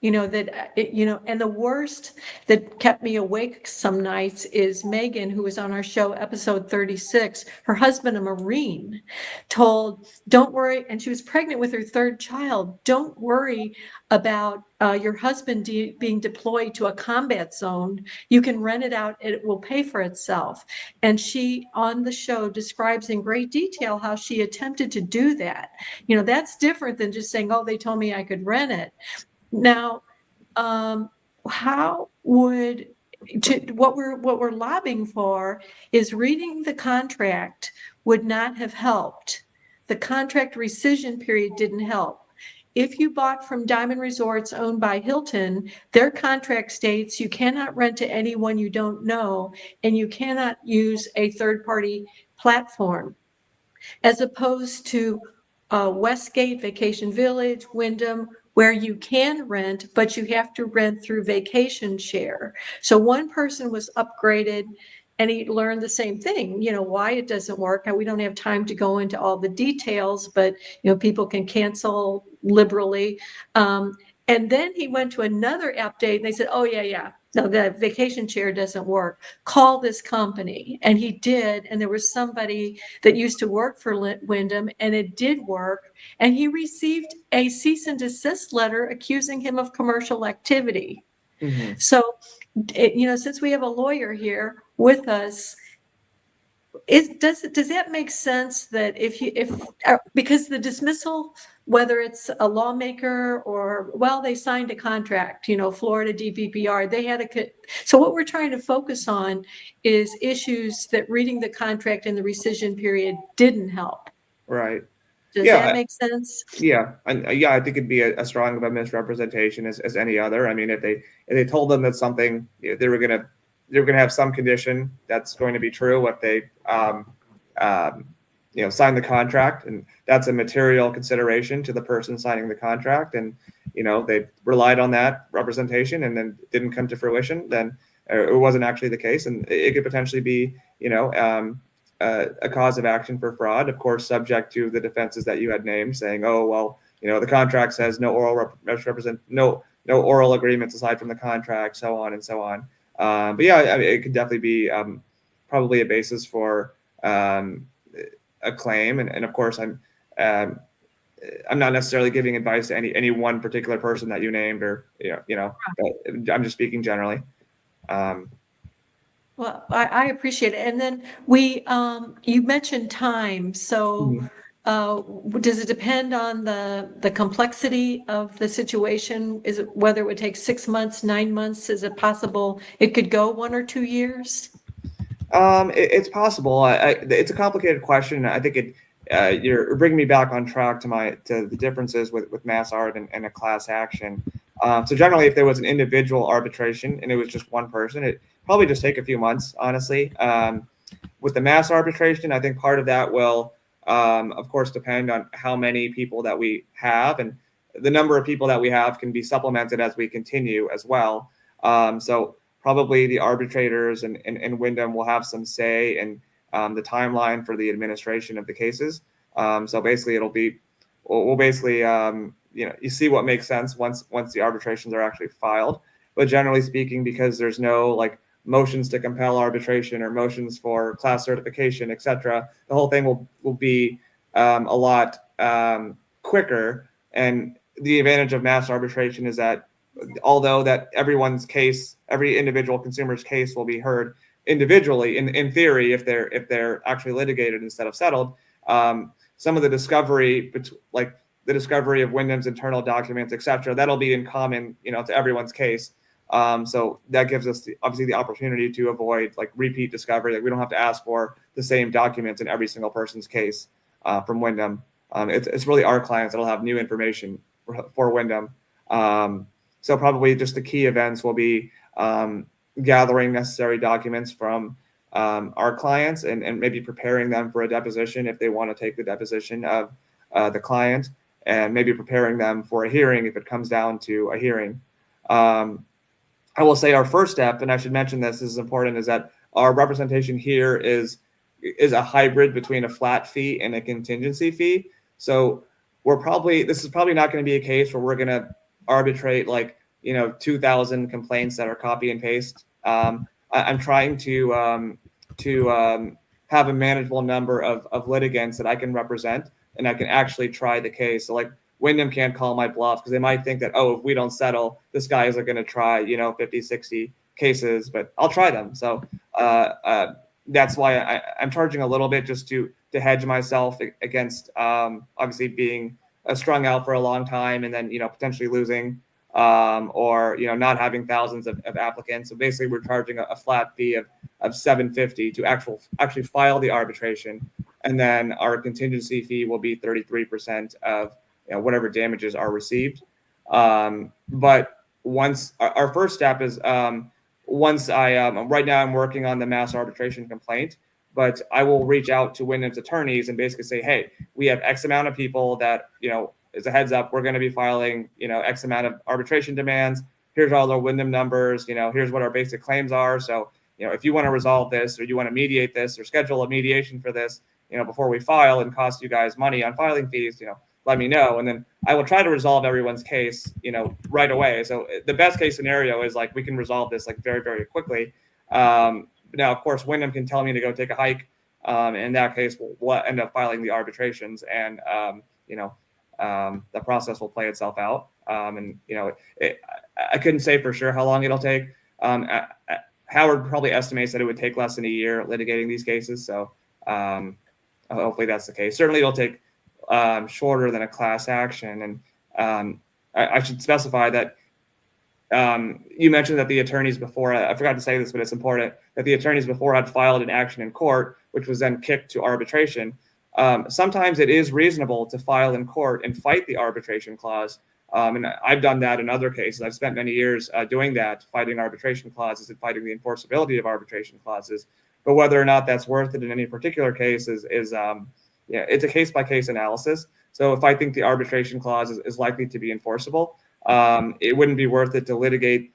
and the worst that kept me awake some nights is Megan, who was on our show, episode 36. Her husband, a Marine, don't worry, and she was pregnant with her third child. Don't worry about your husband being deployed to a combat zone. You can rent it out, and it will pay for itself. And she, on the show, describes in great detail how she attempted to do that. That's different than just saying, oh, they told me I could rent it. Now, how would what we're lobbying for is reading the contract would not have helped. The contract rescission period didn't help. If you bought from Diamond Resorts owned by Hilton, their contract states you cannot rent to anyone you don't know, and you cannot use a third-party platform, as opposed to Westgate, Vacation Village, Wyndham, where you can rent, but you have to rent through Vacation Share. So one person was upgraded and he learned the same thing, why it doesn't work. And we don't have time to go into all the details, but people can cancel liberally. And then he went to another update and they said, oh yeah, no, the Vacation Share doesn't work. Call this company. And he did. And there was somebody that used to work for Wyndham, and it did work. And he received a cease and desist letter accusing him of commercial activity. Mm-hmm. So, since we have a lawyer here with us, does that make sense that because the dismissal, whether it's a lawmaker or, they signed a contract, Florida DPPR, so what we're trying to focus on is issues that reading the contract in the rescission period didn't help. Right. Does that make sense? Yeah. And I think it'd be a strong of a misrepresentation as any other. I mean, if they told them that something, they were going to have some condition that's going to be true if they sign the contract, and that's a material consideration to the person signing the contract, and they relied on that representation and then didn't come to fruition, then it wasn't actually the case, and it could potentially be a cause of action for fraud, of course, subject to the defenses that you had named, saying, oh well, the contract says no oral no oral agreements aside from the contract, so on and so on. But yeah, I mean, it could definitely be probably a basis for a claim, and of course, I'm not necessarily giving advice to any one particular person that you named, or I'm just speaking generally. Well, I appreciate it. And then you mentioned time. So does it depend on the complexity of the situation? Is it whether it would take 6 months, 9 months? Is it possible it could go 1 or 2 years? It's possible. It's a complicated question. I think you're bringing me back on track to the differences with mass art and a class action. So generally, if there was an individual arbitration and it was just one person, it probably just take a few months, honestly. With the mass arbitration, I think part of that will, of course, depend on how many people that we have, and the number of people that we have can be supplemented as we continue as well. So probably the arbitrators and Wyndham will have some say in the timeline for the administration of the cases. So basically, we'll basically you see what makes sense once the arbitrations are actually filed. But generally speaking, because there's no motions to compel arbitration or motions for class certification, etc., the whole thing will be a lot quicker. And the advantage of mass arbitration is that although that every individual consumer's case will be heard individually, in theory, if they're actually litigated instead of settled, some of the discovery, the discovery of Wyndham's internal documents, etc., that'll be in common, to everyone's case. So that gives us obviously the opportunity to avoid repeat discovery. We don't have to ask for the same documents in every single person's case from Wyndham. It's really our clients that'll have new information for Wyndham. So probably just the key events will be gathering necessary documents from our clients and maybe preparing them for a deposition if they want to take the deposition of the client, and maybe preparing them for a hearing if it comes down to a hearing. I will say our first step, and I should mention this is important, is that our representation here is a hybrid between a flat fee and a contingency fee. So this is probably not going to be a case where we're going to arbitrate 2,000 complaints that are copy and paste. I'm trying to have a manageable number of litigants that I can represent, and I can actually try the case. So like Wyndham can't call my bluff because they might think that, oh, if we don't settle, this guy isn't going to try 50, 60 cases, but I'll try them. So that's why I'm charging a little bit, just to hedge myself against obviously being strung out for a long time and then potentially losing or not having thousands of applicants. So basically, we're charging a flat fee of $750 to actually file the arbitration, and then our contingency fee will be 33% of whatever damages are received. But once our first step is once right now I'm working on the mass arbitration complaint, but I will reach out to Wyndham's attorneys and basically say, hey, we have X amount of people that, as a heads up, we're going to be filing, X amount of arbitration demands. Here's all the Wyndham numbers, here's what our basic claims are. So, if you want to resolve this, or you want to mediate this, or schedule a mediation for this, before we file and cost you guys money on filing fees, let me know. And then I will try to resolve everyone's case, right away. So the best case scenario is we can resolve this very, very quickly. Now, of course, Wyndham can tell me to go take a hike. In that case, we'll end up filing the arbitrations, and the process will play itself out. I couldn't say for sure how long it'll take. Howard probably estimates that it would take less than a year litigating these cases. So hopefully that's the case. Certainly it'll take shorter than a class action. And I should specify that you mentioned that the attorneys before, I forgot to say this, but it's important, that the attorneys before had filed an action in court, which was then kicked to arbitration. Sometimes it is reasonable to file in court and fight the arbitration clause. And I've done that in other cases. I've spent many years doing that, fighting arbitration clauses and fighting the enforceability of arbitration clauses. But whether or not that's worth it in any particular case is it's a case-by-case analysis. So if I think the arbitration clause is likely to be enforceable, it wouldn't be worth it to litigate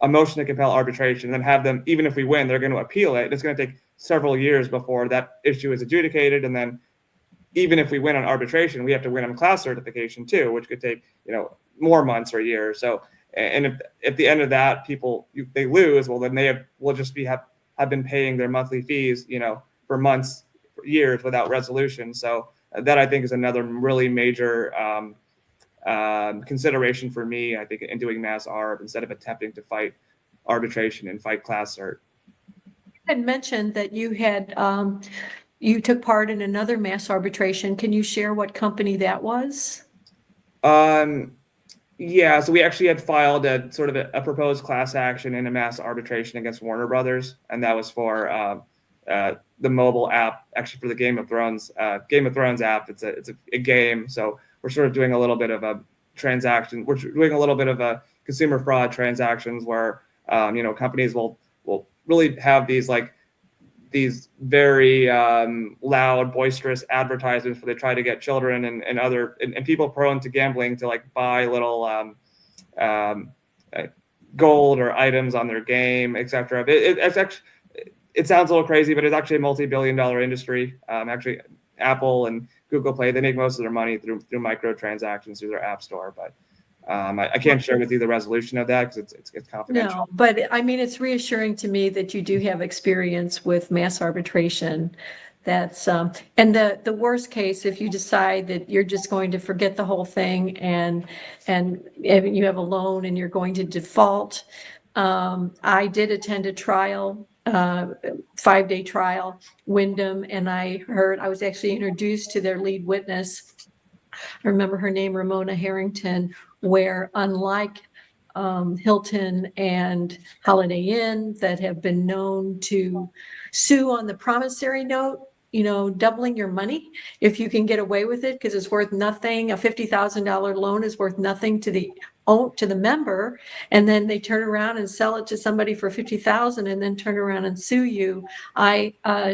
a motion to compel arbitration and then have them, even if we win, they're going to appeal it. It's going to take several years before that issue is adjudicated. And then even if we win on arbitration, we have to win on class certification too, which could take, more months or years. So, and if at the end of that, they lose, well, then will just have been paying their monthly fees, for months, for years without resolution. So that I think is another really major consideration for me, I think, in doing mass arb instead of attempting to fight arbitration and fight class cert. You had mentioned that you had you took part in another mass arbitration. Can you share what company that was? Yeah, so we actually had filed a sort of a proposed class action in a mass arbitration against Warner Brothers, and that was for the mobile app, actually for the Game of Thrones app. It's a game, so we're sort of doing a little bit of a transaction. We're doing a little bit of a consumer fraud transactions where companies will really have these very loud, boisterous advertisements where they try to get children and other people prone to gambling to buy little gold or items on their game, etc. It's actually, it sounds a little crazy, but it's actually a multi-billion-dollar industry. Actually, Apple and Google Play, they make most of their money through microtransactions through their app store, but I can't share with you the resolution of that because it's confidential. No, but I mean, it's reassuring to me that you do have experience with mass arbitration. That's and the worst case, if you decide that you're just going to forget the whole thing and you have a loan and you're going to default. I did attend a trial, 5-day trial, Wyndham, and I was actually introduced to their lead witness. I remember her name, Ramona Harrington, where unlike Hilton and Holiday Inn that have been known to sue on the promissory note, doubling your money if you can get away with it because it's worth nothing. A $50,000 loan is worth nothing to the to the member, and then they turn around and sell it to somebody for $50,000 and then turn around and sue you.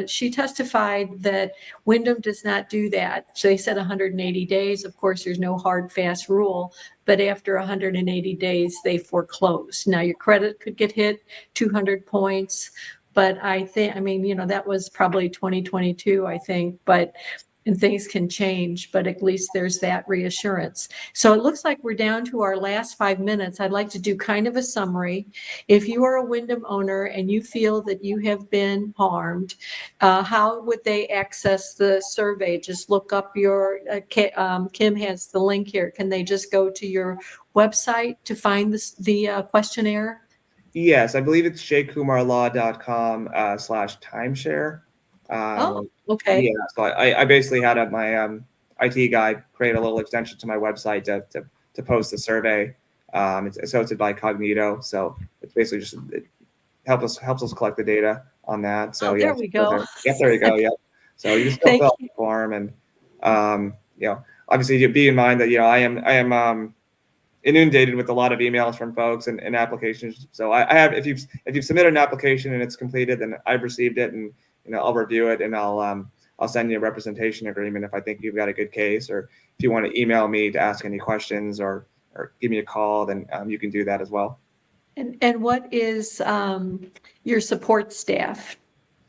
She testified that Wyndham does not do that. So they said 180 days. Of course, there's no hard, fast rule, but after 180 days, they foreclose. Now, your credit could get hit 200 points, but that was probably 2022, I think, and things can change, but at least there's that reassurance. So it looks like we're down to our last 5 minutes. I'd like to do kind of a summary. If you are a Wyndham owner and you feel that you have been harmed, how would they access the survey? Just look up Kim has the link here. Can they just go to your website to find the questionnaire? Yes, I believe it's jkumarlaw.com /timeshare. Okay. Yeah, so I basically had my IT guy create a little extension to my website to post the survey. It's hosted by Cognito, so it's basically just it helps us collect the data on that. So there we go. Yep, there you go. Yep. So you can still fill out the form, and obviously you be in mind that I am inundated with a lot of emails from folks and applications. So I have if you've submitted an application and it's completed, then I've received it, and I'll review it, and I'll send you a representation agreement if I think you've got a good case, or if you want to email me to ask any questions or give me a call, then you can do that as well. And what is your support staff?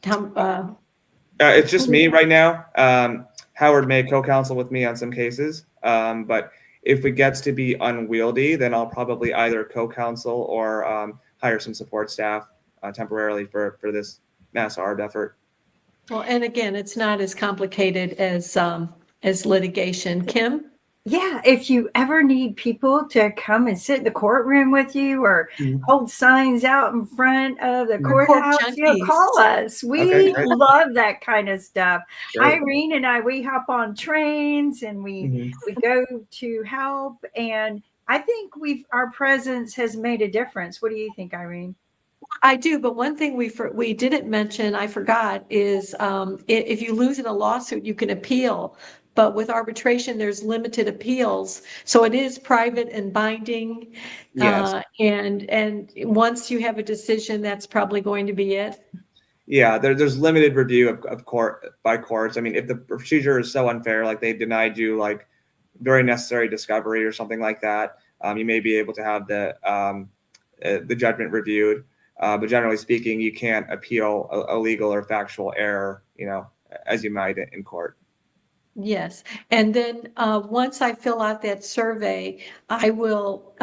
It's just me right now. Howard may co-counsel with me on some cases, but if it gets to be unwieldy, then I'll probably either co-counsel or hire some support staff temporarily for this mass ARB effort. Well, and again, it's not as complicated as litigation. Kim? Yeah, if you ever need people to come and sit in the courtroom with you or hold signs out in front of the courthouse, call us. We love that kind of stuff. Great. Irene and I, we hop on trains and we go to help. And I think our presence has made a difference. What do you think, Irene? I do, but one thing we didn't mention, I forgot, is if you lose in a lawsuit, you can appeal. But with arbitration, there's limited appeals, so it is private and binding. Yes. And once you have a decision, that's probably going to be it. Yeah, there's limited review of by courts. I mean, if the procedure is so unfair, like they denied you like very necessary discovery or something like that, you may be able to have the judgment reviewed. But generally speaking, you can't appeal a legal or factual error, as you might in court. Yes. And then once I fill out that survey, I will,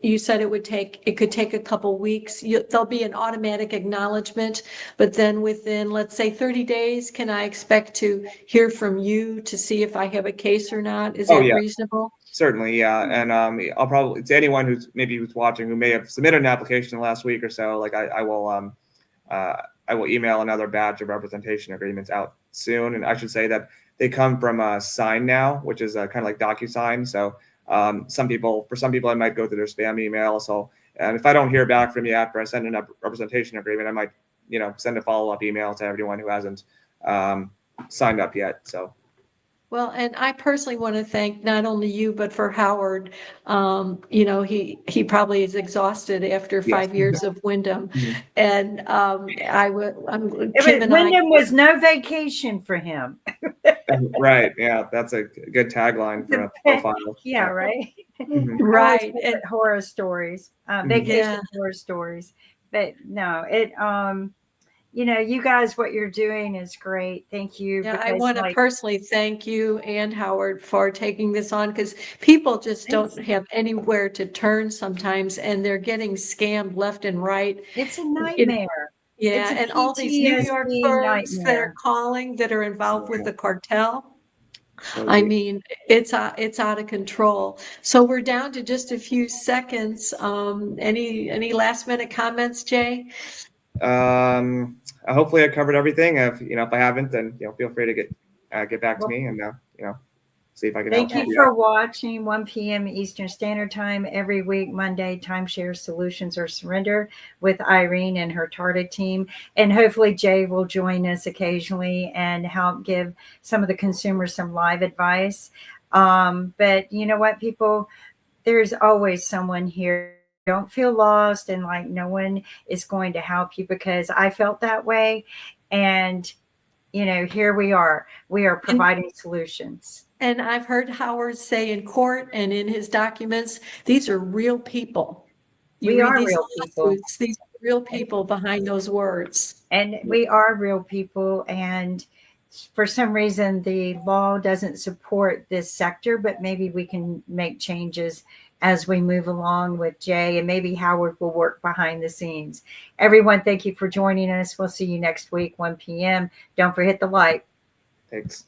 you said it could take a couple weeks. There'll be an automatic acknowledgement, but then within, let's say 30 days, can I expect to hear from you to see if I have a case or not? Is that reasonable? Certainly, yeah. And I'll probably, to anyone who's watching who may have submitted an application last week or so, like I will email another batch of representation agreements out soon. And I should say that they come from Sign Now, which is kind of like DocuSign. So for some people, I might go through their spam email. So if I don't hear back from you after I send a representation agreement, I might, send a follow-up email to everyone who hasn't signed up yet. So. Well, and I personally want to thank not only you, but for Howard. He probably is exhausted after 5 years of Wyndham. And Wyndham was no vacation for him. Right. Yeah, that's a good tagline for a profile. Yeah, right. Right. And horror stories, vacation horror stories. But no, you guys, what you're doing is great. Thank you. Yeah, I want to personally thank you and Howard for taking this on, because people just don't have anywhere to turn sometimes, and they're getting scammed left and right. It's a nightmare. Yeah, and all these New York firms that are calling that are involved with the cartel. I mean, it's out of control. So we're down to just a few seconds. Any last minute comments, Jay? Hopefully I covered everything. If I haven't, then feel free to get back to me and see if I can. Thank you for watching. 1 p.m. Eastern Standard Time every week, Monday. Timeshare Solutions or Surrender with Irene and her TARTA team, and hopefully Jay will join us occasionally and help give some of the consumers some live advice. But you know what, people. there's always someone here. Don't feel lost and like no one is going to help you, because I felt that way. And, here we are. We are And, providing solutions. and I've heard Howard say in court and in his documents, these are real people. You We read are these real people. lawsuits, these are real people behind those words. And we are real people. And for some reason, the law doesn't support this sector, but maybe we can make changes as we move along with Jay, and maybe Howard will work behind the scenes. Everyone, thank you for joining us. We'll see you next week, 1 p.m. Don't forget the like. Thanks.